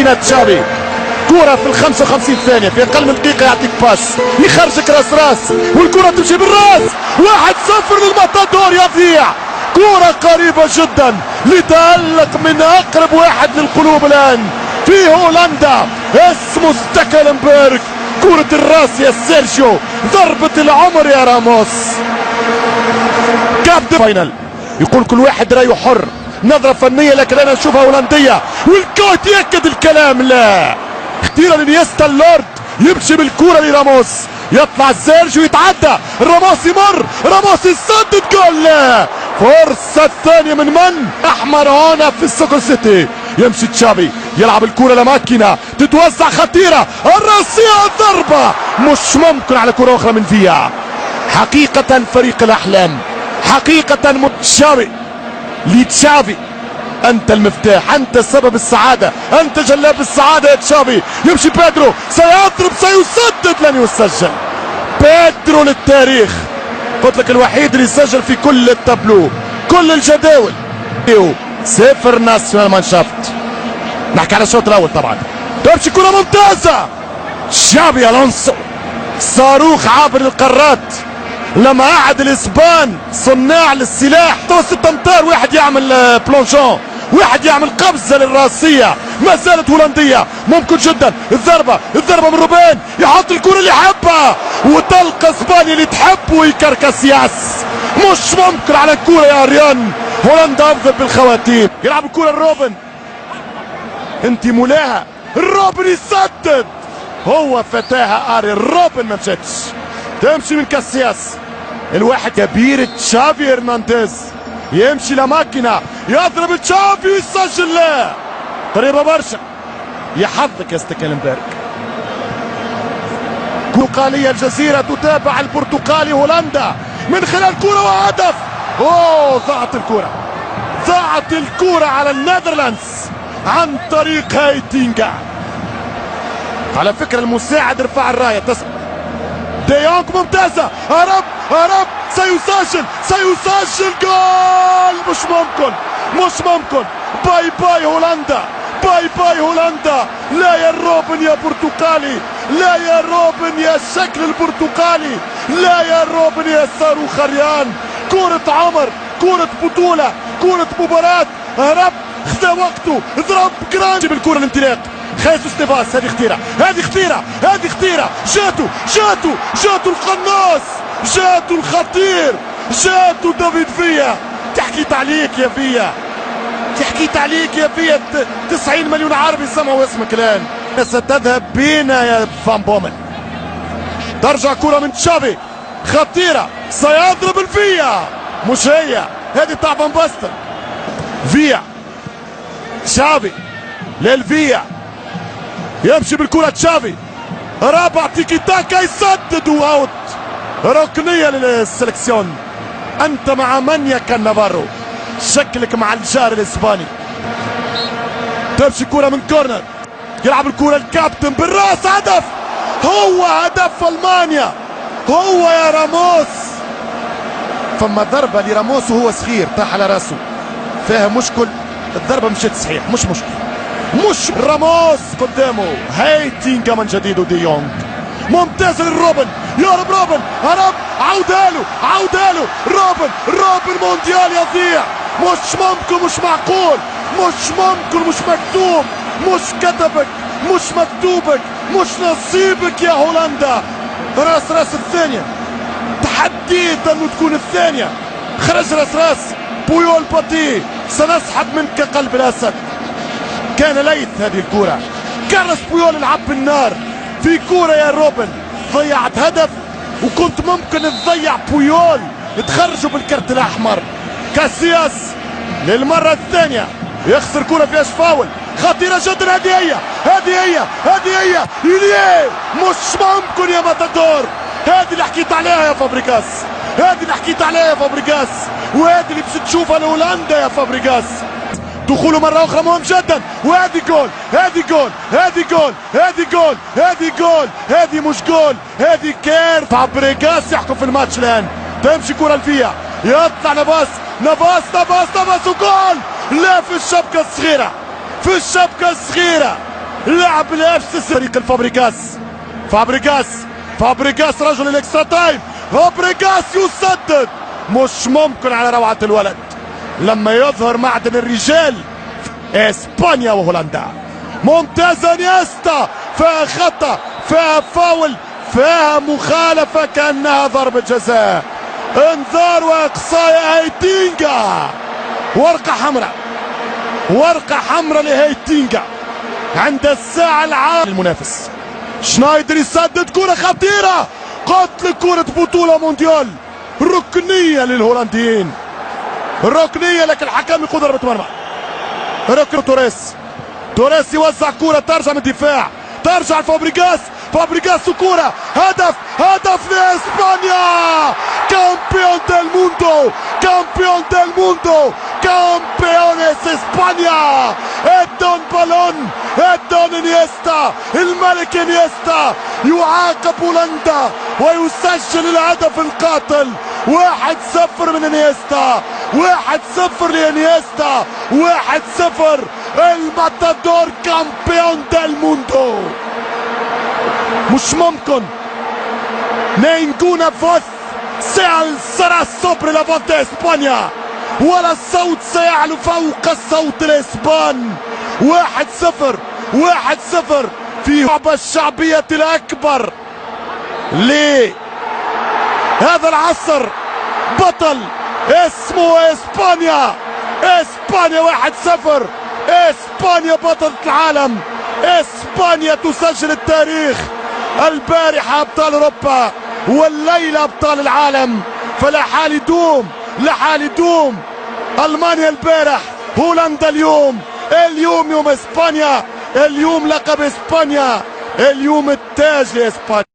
ماكينة تشافي. كرة في ال 55 ثانية، في أقل من دقيقة يعطيك باس يخرجك راس والكرة تمشي بالراس. 1-0 للماتادور يضيع. كرة قريبة جدا لتألق من أقرب واحد للقلوب الآن في هولندا، اسمه ستيكلنبرغ. كرة الراس يا سيرجيو، ضربة العمر يا راموس. كاب فاينل، يقول كل واحد رأيه حر، نظرة فنية لكن أنا أشوفها هولندية، والكوت يأكد الكلام. لا اختيار لنيستا اللورد، يمشي بالكرة لراموس، يطلع سيرجيو يتعدى، راموس يمر، راموس يسدد جول. لا فرصة ثانية من أحمر هنا في السوكر سيتي. يمشي تشافي يلعب الكرة لماكينة تتوزع خطيرة، الراسية ضربة مش ممكن على كرة أخرى من فيها. حقيقة فريق الأحلام، حقيقة تشافي لتشافي، أنت المفتاح، أنت سبب السعادة، أنت جلاب السعادة يا تشافي. يمشي بيدرو سيضرب سيسدد، لن يسجل. بيدرو للتاريخ، قلت لك الوحيد اللي يسجل في كل التابلو كل الجداول. صفر ناسيونال مانشافت. نحكي على الشوط الاول طبعا. تمشي كرة ممتازة، شابي الونسو صاروخ عابر للقارات. لما قعد الاسبان صناع للسلاح 6 امتار، واحد يعمل بلونجون، واحد يعمل قفزة للراسية. ما زالت هولندية، ممكن جدا الضربة من روبين، يحط الكرة اللي يحبها وتلقى اسبانيا اللي تحبه ويكركس ياس. مش ممكن على الكرة يا ريان، هولندا افضل بالخواتيم. يلعب الكرة الروبن، انت مولاها، الروبن يسدد، هو فتاها اري، الروبن ما مشاتش. تمشي من كاسياس، الواحد كبير تشافي هرنانديز، يمشي لماكينة يضرب تشافي ويسجل. لا قريبة برشا، يحظك يا ستيكلنبرغ. برتقالية الجزيرة تتابع البرتقالي هولندا من خلال كرة وهدف. اوه ضاعت الكرة على النذرلاندز عن طريق هايتينجا. على فكرة المساعد رفع الراية، ديونج ممتازة، هرب سيسجل جول. مش ممكن. باي هولندا. لا يا روبن يا برتقالي، لا يا روبن يا الشكل البرتقالي، لا يا روبن يا صاروخ ريان. كرة عمر، كرة بطولة، كرة مباراة. هرب، خذا وقته، ضرب جرانجي بالكرة الانطلاق. خيسوس نيفاس، هذه خطيرة، جاتو القناص، جاتو الخطير، جاتو دافيد فيا. تحكيت عليك يا فيا 90 مليون عربي سمعوا اسمك الآن. ستذهب بينا يا فان بومن. ترجع كرة من تشافي خطيرة، سيضرب الفيا، مش هي هذه بتاع فان باستن. فيا تشافي للفيا، يمشي بالكرة تشافي، رابع تيكي تاكا يسدد واوت. ركنية للسلكسيون. انت مع من يا كانافارو؟ شكلك مع الجار الاسباني. تمشي كرة من كورنر، يلعب الكرة الكابتن بالراس، هدف. هو هدف المانيا، هو يا راموس. فما ضربة لراموس وهو صغير طاح على راسه، فيها مشكل. الضربة مشيت صحيح، مش راموس قدامه. هايتينجا من جديد وديونج ممتاز للروبن، يهرب روبن، هرب، عودها له روبن مونديال يضيع. مش ممكن، مش معقول، مش ممكن، مش مكتوب، مش كتبك، مش مكتوبك، مش نصيبك يا هولندا. راس الثانية، تحديت انه تكون الثانية، خرج راس بويول باتي، سنسحب منك قلب الاسد. كان ليث هذه الكرة، كارلوس بويول لعب بالنار في كرة يا روبن، ضيعت هدف وكنت ممكن تضيع بويول تخرجوا بالكرت الاحمر. كاسياس للمرة الثانية يخسر كرة فيهاش فاول، خطيرة جدا. هذه هي يليه، مش ممكن يا ماتادور. هذه اللي حكيت عليها يا فابريغاس، وهذه اللي باش تشوفها لهولندا يا فابريغاس. دخوله مرة أخرى مهم جدا، وهذه جول، هذه مش جول، هذه كير. فابريغاس يحكم في الماتش الآن. تمشي كرة الفيا، يطلع نافاس وجول. لا، في الشبكة الصغيرة، لعب الافسس فريق الفابريكاس. فابريكاس رجل الاكسترا تايم. فابريكاس يسدد. مش ممكن على روعة الولد لما يظهر معدن الرجال. اسبانيا وهولندا. ممتازة انيستا. فيها خطأ، فيها فاول، فيها مخالفة كأنها ضربة جزاء. انذار واقصاء هيتينجا. ورقة حمراء لهيتينجا عند الساعة العاشرة المنافس. شنايدر يسدد كرة خطيرة. قتل كرة بطولة مونديال. ركنية للهولنديين. ركنية لكن الحكم يقول ضربة مرمى. ركن توريس يوزع كرة ترجع من الدفاع. ترجع لفابريكاس. وكرة. هدف لإسبانيا. كامبيون ديل موندو. كامبيونيس اسبانيا. ادون بالون. ادون انيستا. الملك انيستا يعاقب هولندا ويسجل الهدف القاتل. 1-0 من انيستا. 1-0 لانيستا. 1-0. الماتادور كامبيون ديل موندو. مش ممكن. ninguna voz se alzará sobre la voz de España ولا الصوت سيعلو فوق الصوت الاسبان. 1-0 في لعبة الشعبية الأكبر لهذا العصر. بطل اسمه اسبانيا. 1-0. اسبانيا بطلة العالم. اسبانيا تسجل التاريخ. البارحة ابطال اوروبا والليلة ابطال العالم. فلا حال يدوم. المانيا البارح، هولندا اليوم يوم اسبانيا. اليوم لقب اسبانيا. اليوم التاج لاسبانيا.